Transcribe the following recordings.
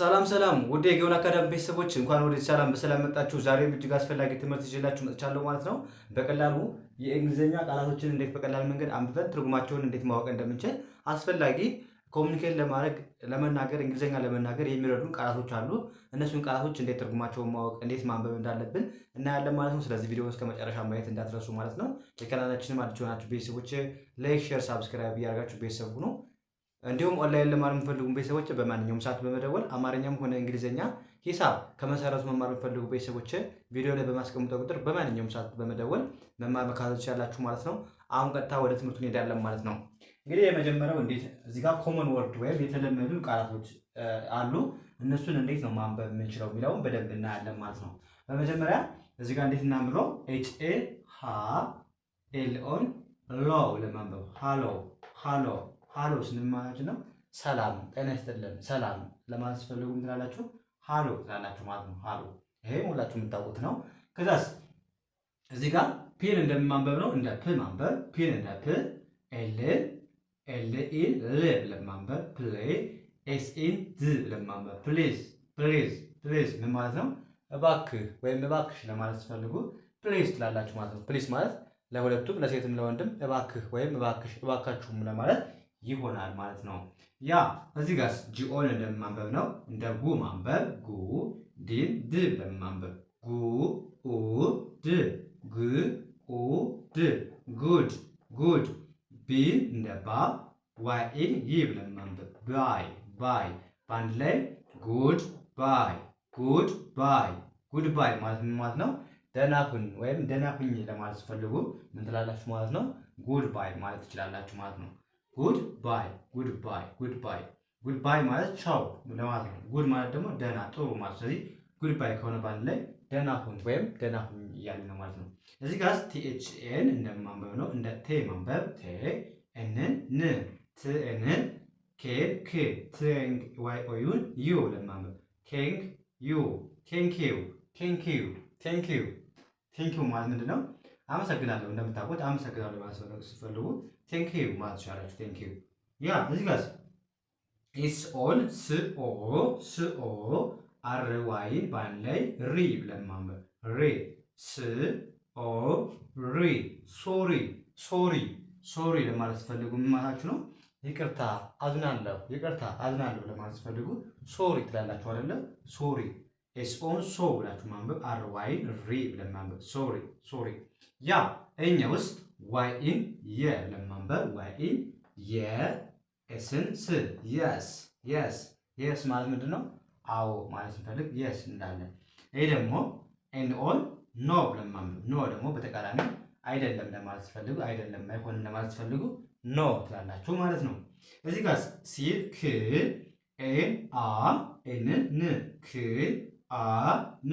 ሰላም ውድ የጊዮን አካዳሚ ቤተሰቦች እንኳን ወደ ሰላም በሰላም መጣችሁ። ዛሬም እጅግ አስፈላጊ ትምህርት ይዤላችሁ መጥቻለሁ ማለት ነው። በቀላሉ የእንግሊዝኛ ቃላቶችን እንዴት በቀላል መንገድ አንብበን ትርጉማቸውን እንዴት ማወቅ እንደምንችል አስፈላጊ ኮሚኒኬት ለማድረግ ለመናገር እንግሊዝኛ ለመናገር የሚረዱን ቃላቶች አሉ። እነሱን ቃላቶች እንዴት ትርጉማቸውን ማወቅ እንዴት ማንበብ እንዳለብን እናያለን ማለት ነው። ስለዚህ ቪዲዮ እስከ መጨረሻ ማየት እንዳትረሱ ማለት ነው። የቻናላችንም አዲስ የሆናችሁ ቤተሰቦች ላይክ፣ ሼር፣ ሳብስክራይብ እያደረጋችሁ ቤተሰብ ሁኑ። እንዲሁም ኦንላይን ለመማር የምትፈልጉ ቤተሰቦች በማንኛውም ሰዓት በመደወል አማርኛም ሆነ እንግሊዝኛ ሂሳብ ከመሰረቱ መማር የምትፈልጉ ቤተሰቦች ቪዲዮ ላይ በማስቀምጠው ቁጥር በማንኛውም ሰዓት በመደወል መማር መከታተል ትችላላችሁ ማለት ነው። አሁን ቀጥታ ወደ ትምህርቱ እንሄዳለን ማለት ነው። እንግዲህ የመጀመሪያው እንዴት እዚህ ጋር ኮመን ወርድ ወይም የተለመዱ ቃላቶች አሉ። እነሱን እንዴት ነው ማንበብ የምንችለው የሚለውን በደንብ እናያለን ማለት ነው። በመጀመሪያ እዚህ ጋር እንዴት እናንብበው? HALON ሎ ለማንበብ ሃሎ ስንል ማለት ነው ሰላም ጤና ይስጥልን ሰላም ለማለት ስትፈልጉ ምን ትላላችሁ? ሃሎ ትላላችሁ ማለት ነው። ሃሎ ይሄ ሁላችሁ የምታውቁት ነው። ከዛስ እዚህ ጋር ፒን እንደማንበብ ነው። እንደ ፕ ማንበብ ፒን እንደ ፕ ኤል ኢን ል ለማንበብ ፕሌይ ኤስ ኢን ዝ ለማንበብ ፕሊዝ ምን ማለት ነው? እባክህ ወይም እባክሽ ለማለት ስትፈልጉ ፕሊዝ ትላላችሁ ማለት ነው። ፕሊዝ ማለት ለሁለቱም ለሴትም ለወንድም እባክህ ወይም እባክሽ እባካችሁም ለማለት ይሆናል ማለት ነው። ያ እዚህ ጋር ጂኦን እንደማንበብ ነው። እንደ ጉ ማንበብ ጉ ዲን ድ ለማንበብ ጉ ኡ ድ ግ ኡ ድ ጉድ ቢ እንደ ባ ዋይን ይ ለማንበብ ባይ በአንድ ላይ ጉድ ባይ ማለት ምን ማለት ነው? ደህና ሁን ወይም ደህና ሁኝ ለማለት ስትፈልጉ ምን ትላላችሁ ማለት ነው? ጉድ ባይ ማለት ትችላላችሁ ማለት ነው። ጉድ ባይ ማለት ቻው ለማለት ነው። ጉድ ማለት ደግሞ ደህና ጥሩ ማለት። ስለዚህ ጉድ ባይ ከሆነ ባንድ ላይ ደህና ሁን ወይም ደህና ሁን እያልን ነው ማለት ነው። እዚህ ጋር ቲኤችኤን እንደማንበብ ነው። እንደ ቴ ማንበብ ቴ ኤንን ን ትኤን ኬን ክ ትንግ ዋይ ኦዩን ዩ ለማንበብ ቴንክ ዩ ማለት ምንድን ነው? አመሰግናለሁ። እንደምታውቁት አመሰግናለሁ ማለት ስትፈልጉ ቴንክ ዩ ማለት ትችላላችሁ። ቴንክ ዩ ያ እዚህ ጋር ኢስ ኦን ስኦ አር ዋይን በአንድ ላይ ሪ ብለን ማንበብ ሪ ስኦ ሪ ሶሪ ለማለት ስትፈልጉ ምን ማለታችሁ ነው? ይቅርታ አዝናለሁ ለማለት ስትፈልጉ ሶሪ ትላላችሁ አይደለ? ሶሪ ኤስ ኦን ሶ ብላችሁ ማንበብ አር ዋይን ሪ ብለን ማንበብ ሶሪ ያ እኛ ውስጥ ዋይን የ ብለን ማንበብ ዋይን የ ኤስን ስ የስ ማለት ምንድን ነው? አዎ ማለት ስንፈልግ የስ እንዳለን። ይሄ ደግሞ ኤን ኦን ኖ ብለን ማንበብ ኖ ደግሞ በተቃራኒ አይደለም ለማለት ስትፈልጉ አይደለም አይሆንም ለማለት ስትፈልጉ ኖ ትላላችሁ ማለት ነው። እዚህ ጋር ሲል ክ ኤን አ ኤን ን ክ አ ን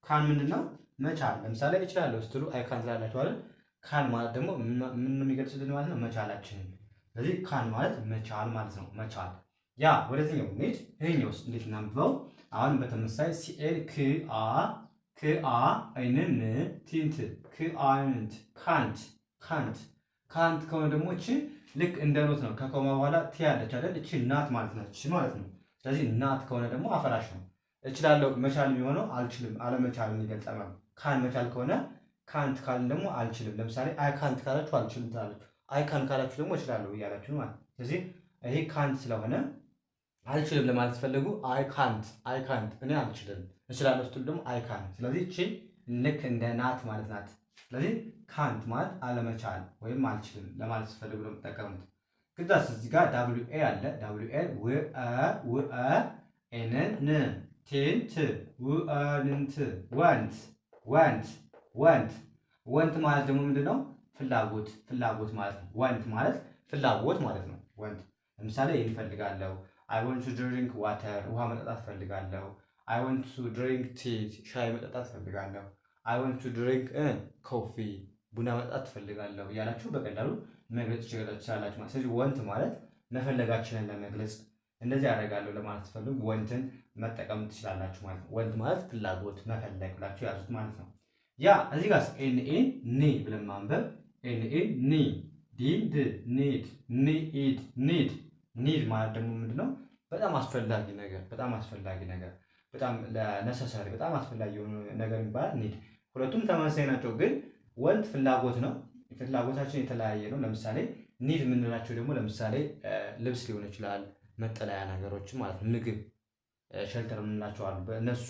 ካን ምንድን ነው? መቻል። ለምሳሌ እችላለሁ ስትሉ አይካን ትላላችሁ አይደል? ካን ማለት ደግሞ ምን የሚገልጽልን ማለት ነው? መቻላችንን። ስለዚህ ካን ማለት መቻል ማለት ነው። መቻል ያ ወደዚህኛው እንሂድ። ይሄኛው ውስጥ እንዴት እናንብበው? አሁን በተመሳሳይ ሲኤል ክአ አይንን ቲንት ክአንት ካንት ከሆነ ደግሞ እቺ ልክ እንደ ኖት ነው። ከኮማ በኋላ ቲ ያለች አይደል? እቺ ናት ማለት ነው። እቺ ማለት ነው። ስለዚህ ናት ከሆነ ደግሞ አፈራሽ ነው። እችላለሁ መቻል የሚሆነው አልችልም አለመቻልን ይገልጻል። ካን መቻል ከሆነ ካንት ካልን ደግሞ አልችልም። ለምሳሌ አይ ካንት ካላችሁ አልችልም ትላላችሁ። አይ ካን ካላችሁ ደግሞ እችላለሁ እያላችሁ ማለት። ስለዚህ ይሄ ካንት ስለሆነ አልችልም ለማለት ፈልጉ አይ ካንት እኔ አልችልም። እችላለሁ ስትሉ ደግሞ አይ ካን። ስለዚህ እቺ ልክ እንደ ናት ማለት ናት። ስለዚህ ካንት ማለት አለመቻል ወይም አልችልም ለማለት ስትፈልጉ ነው የምትጠቀሙት። ከዛስ እዚህ ጋር ደብሊው ኤ አለ። ደብሊው ኤ ውአ ኤንን ን ቴንት ውአንንት ወንት ማለት ደግሞ ምንድነው? ፍላጎት ማለት ነው። ወንት ማለት ፍላጎት ማለት ነው። ወንት ለምሳሌ ይሄን እፈልጋለሁ አይ ዋንት ቱ ድሪንክ ዋተር ውሃ መጠጣት ፈልጋለሁ። አይ ዋንት ቱ ድሪንክ ቲ ሻይ መጠጣት ፈልጋለሁ። አይ ዋንት ቱ ድሪንክ ኮፊ ቡና መጠጣት ፈልጋለሁ እያላችሁ በቀላሉ መግለጽ ትችላላችሁ ማለት። ስለዚህ ወንት ማለት መፈለጋችንን ለመግለጽ እንደዚህ ያደርጋለሁ ለማለት ስትፈልጉ ወንትን መጠቀም ትችላላችሁ ማለት ነው። ወንት ማለት ፍላጎት መፈለግ ብላችሁ ያዙት ማለት ነው። ያ እዚህ ጋር ኤንኤን ኒ ብለን ማንበብ ኤንኤን ኒ ዲድ ኒድ ኒድ ማለት ደግሞ ምንድነው? በጣም አስፈላጊ ነገር፣ በጣም አስፈላጊ ነገር፣ በጣም ለነሰሰሪ በጣም አስፈላጊ የሆነ ነገር ይባላል ኒድ። ሁለቱም ተመሳሳይ ናቸው፣ ግን ወንድ ፍላጎት ነው። ፍላጎታችን የተለያየ ነው። ለምሳሌ ኒድ የምንላቸው ደግሞ ለምሳሌ ልብስ ሊሆን ይችላል፣ መጠለያ ነገሮች ማለት ነው። ምግብ ሸልተር የምንላቸው አሉ። በእነሱ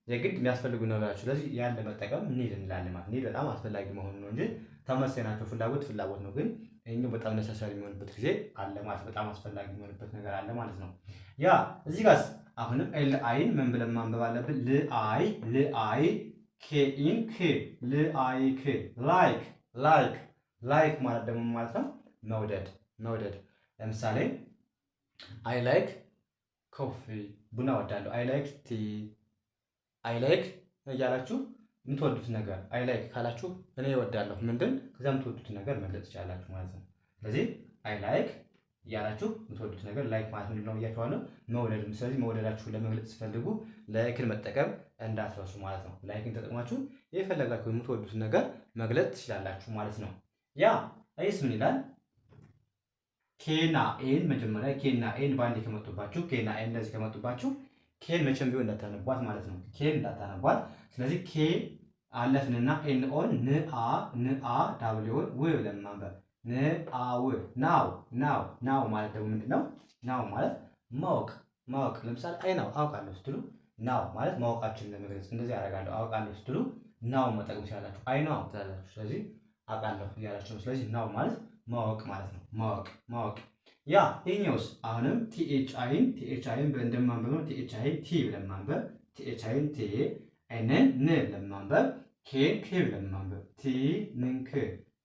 የግድ የሚያስፈልጉ ነገራቸው። ስለዚህ ያን ለመጠቀም ኒድ እንላለን ማለት። ኒድ በጣም አስፈላጊ መሆኑ ነው እንጂ ተመሳሳይ ናቸው። ፍላጎት ፍላጎት ነው፣ ግን ይሄኛው በጣም ነሰሰሪ የሚሆንበት ጊዜ አለ ማለት፣ በጣም አስፈላጊ የሚሆንበት ነገር አለ ማለት ነው። ያ እዚህ ጋር አሁንም ኤል አይን ምን ብለን ማንበብ አለብን? ልአይ ልአይ ኬኢን ክ ልአይ ክ ላይክ ላይክ ላይክ ማለት ደግሞ ማለት ነው መውደድ መውደድ። ለምሳሌ አይ ላይክ ኮፊ ቡና ወዳለሁ። አይ ላይክ ቲ አይ ላይክ እያላችሁ የምትወዱት ነገር አይ ላይክ ካላችሁ እኔ እወዳለሁ ምንድን ከዛ የምትወዱትን ነገር መግለጽ ትችላላችሁ ማለት ነው። ስለዚህ አይ ላይክ እያላችሁ የምትወዱት ነገር ላይክ ማለት ምንድን ነው ብያችኋለሁ፣ መውደድ። ስለዚህ መውደዳችሁን ለመግለጽ ሲፈልጉ ላይክን መጠቀም እንዳትረሱ ማለት ነው። ላይክን ተጠቅማችሁ የፈለጋችሁ የምትወዱትን ነገር መግለጽ ትችላላችሁ ማለት ነው። ያ አይስ ምን ይላል? ኬና ኤን መጀመሪያ ኬና ኤን ባንዴ ከመጡባችሁ ኬና ኤን እንደዚህ ከመጡባችሁ ኬን መቼም ቢሆን እንዳታነቧት ማለት ነው። ኬን እንዳታነቧት። ስለዚህ ኬ አለፍንና ኤን ኦን ንአ ንአ ዳብሊውን ው ብለን ማንበብ ንአው ናው ናው ናው ማለት ደግሞ ምንድነው? ናው ማለት ማወቅ ማወቅ። ለምሳሌ አይ ናው አውቃለሁ ስትሉ ናው ማለት ማወቃችንን ለመግለጽ እንደዚህ ያደርጋለሁ አውቃለሁ ስትሉ ናው መጠቀም ትችላላችሁ። አይ ናው ትላላችሁ። ስለዚህ አውቃለሁ እያላችሁ ነው። ስለዚህ ናው ማለት ማወቅ ማለት ነው። ማወቅ ማወቅ። ያ ይሄኛውስ አሁንም ቲኤች አይን እንደማንበብ ነው። ቲኤች አይን ቲ ብለን ማንበብ፣ ቲኤች አይን ቲ አይንን ን ብለን ማንበብ፣ ኬን ክ ብለን ማንበብ፣ ቲ ንን ክ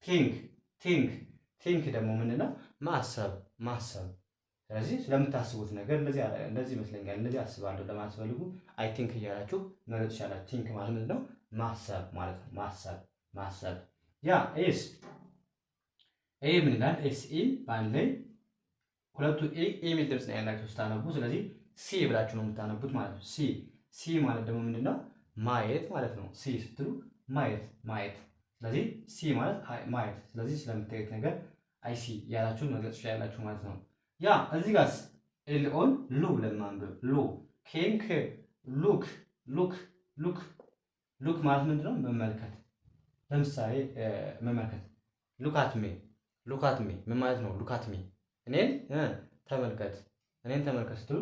ቲንክ ቲንክ ቲንክ ደግሞ ምንድነው? ማሰብ ማሰብ። ስለዚህ ስለምታስቡት ነገር እንደዚህ ይመስለኛል እንደዚህ አስባለሁ ለማስፈልጉ አይ ቲንክ እያላችሁ መግለጽ ይቻላል። ቲንክ ማለት ምንድነው? ማሰብ ማለት ነው። ማሰብ ማሰብ። ያ ኤስ ኤ ምን ይላል? ኤስ ኢ በአንድ ላይ ሁለቱ ኤ የሚል ድምፅ ነው ያላቸው ስታነቡ። ስለዚህ ሲ ብላችሁ ነው የምታነቡት ማለት ነው። ሲ ሲ ማለት ደግሞ ምንድነው? ማየት ማለት ነው። ሲ ስትሉ ማየት ማየት። ስለዚህ ሲ ማለት ማየት። ስለዚህ ስለምታዩት ነገር አይ ሲ ያላችሁ መግለጽ ትችላላችሁ ማለት ነው። ያ እዚህ ጋር ኤል ኦን ሉ ብለን ማንበብ ሉ ኬንክ ሉክ ሉክ ሉክ ሉክ ማለት ምንድነው? መመልከት። ለምሳሌ መመልከት ሉካት ሜ ሉካት ሚ ምን ማለት ነው? ሉካት ሚ እኔን ተመልከት፣ እኔን ተመልከት ስትሉ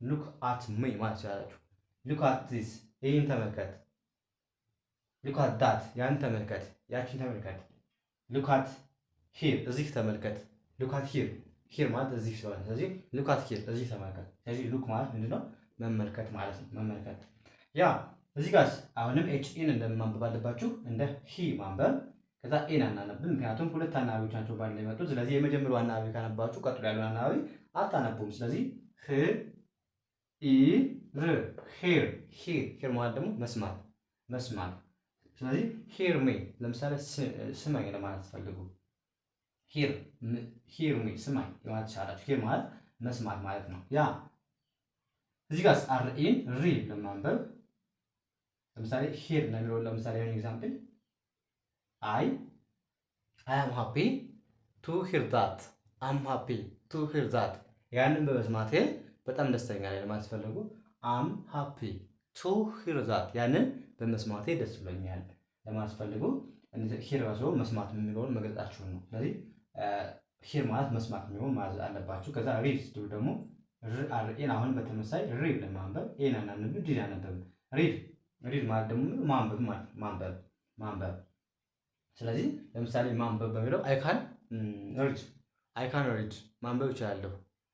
ሉክ አት ሚ ማለት ይችላላችሁ። ሉካት ዚስ ይህን ተመልከት፣ ሉካት ዳት ያን ተመልከት፣ ያችን ተመልከት። ሉካት ሂር እዚህ ተመልከት፣ ሉካት ሂር ማለት እዚህ ስለሆነ ስለዚህ ሉካት ሂር እዚህ ተመልከት። ስለዚህ ሉክ ማለት ምንድነው? መመልከት ማለት ነው። መመልከት። ያ እዚህ ጋር አሁንም ኤች ኢን እንደማንበብ አለባችሁ እንደ ሂ ማንበብ ከዛ ኤን አናነብም፣ ምክንያቱም ሁለት አናባቢዎች ናቸው ባንድ ላይ የመጡት። ስለዚህ የመጀመሪያው አናባቢ ካነባችሁ ቀጥሎ ያለው አናባቢ አታነቡም። ስለዚህ ህ ኢ ር ሂር ሂር ማለት ደግሞ መስማት መስማት። ስለዚህ ሂር ሚ ለምሳሌ ስማኝ ለማለት ፈልጉ ሂር ሚ ስማኝ ማለት ይቻላችሁ። ሂር ማለት መስማት ማለት ነው። ያ እዚህ ጋር አር ኢን ሪ ለማንበብ ለምሳሌ ሂር ነው የሚለው ለምሳሌ የሆነ ኤግዛምፕል አይ አም ሃፒ ቱ ሂር ዛት አም ሃፒ ቱ ሂር ዛት ያንን በመስማቴ በጣም ደስተኛ ነኝ ለማለት ፈልጉ አም ሃፒ ቱ ሂር ዛት ያንን በመስማቴ ደስ ብሎኛል ለማለት ፈልጉ። ሂር ራሱ መስማት የሚለውን መግለጻችሁን ነው። ስለዚህ ሂር ማለት መስማት የሚሆን ማለት አለባችሁ። ከዛ ሪድ ስትሉ ደግሞ ኤን አሁን በተመሳይ ሪድ ለማንበብ ኤን አናንብ ዲድ አናንብ ሪድ ማለት ደግሞ ማንበብ ማለት ማንበብ። ስለዚህ ለምሳሌ ማንበብ በሚለው አይካን ሪድ ማንበብ እችላለሁ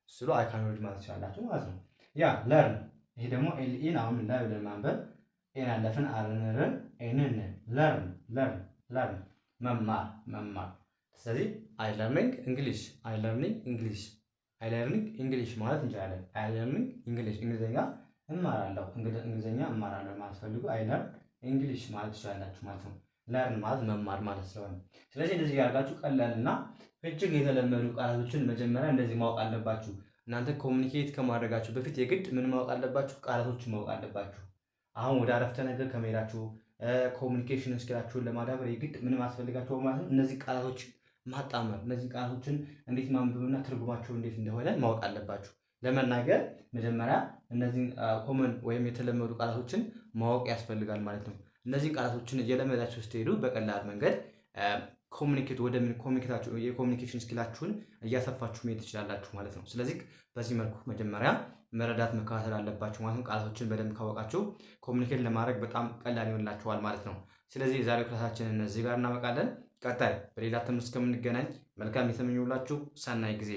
ስሉ አይካን ሪድ ማለት ትችላላችሁ ማለት ነው። ያ ለርን ይሄ ደግሞ ኤልኢን አሁን ላይ ብለን ማንበብ ኤን አለፍን አርነርን ኤንን ለርን መማር። ስለዚህ አይ ለርኒንግ እንግሊሽ ማለት እንችላለን። አይ ለርኒንግ እንግሊዝኛ እማራለሁ እንግሊዝኛ እማራለሁ ማለት ፈልጉ አይ ለርን እንግሊሽ ማለት ትችላላችሁ ማለት ነው። ለርን ማለት መማር ማለት ስለሆነ ስለዚህ እንደዚህ ያደርጋችሁ ቀላልና እጅግ የተለመዱ ቃላቶችን መጀመሪያ እንደዚህ ማወቅ አለባችሁ። እናንተ ኮሚኒኬት ከማድረጋችሁ በፊት የግድ ምን ማወቅ አለባችሁ? ቃላቶችን ማወቅ አለባችሁ። አሁን ወደ አረፍተ ነገር ከመሄዳችሁ ኮሚኒኬሽን ስኪላችሁን ለማዳበር የግድ ምን ማስፈልጋችሁ ማለት ነው? እነዚህ ቃላቶች ማጣመር፣ እነዚህ ቃላቶችን እንዴት ማንበብና ትርጉማቸው እንዴት እንደሆነ ማወቅ አለባችሁ። ለመናገር መጀመሪያ እነዚህን ኮመን ወይም የተለመዱ ቃላቶችን ማወቅ ያስፈልጋል ማለት ነው። እነዚህን ቃላቶችን እየለመዳችሁ ስትሄዱ በቀላል መንገድ የኮሚኒኬሽን ስኪላችሁን እያሰፋችሁ መሄድ ትችላላችሁ ማለት ነው። ስለዚህ በዚህ መልኩ መጀመሪያ መረዳት መከታተል አለባችሁ ማለት ነው። ቃላቶችን በደንብ ካወቃችሁ ኮሚኒኬት ለማድረግ በጣም ቀላል ይሆንላችኋል ማለት ነው። ስለዚህ የዛሬው ክላሳችንን እዚህ ጋር እናበቃለን። ቀጣይ በሌላ ትምህርት እስከምንገናኝ መልካም የተመኘሁላችሁ ሰናይ ጊዜ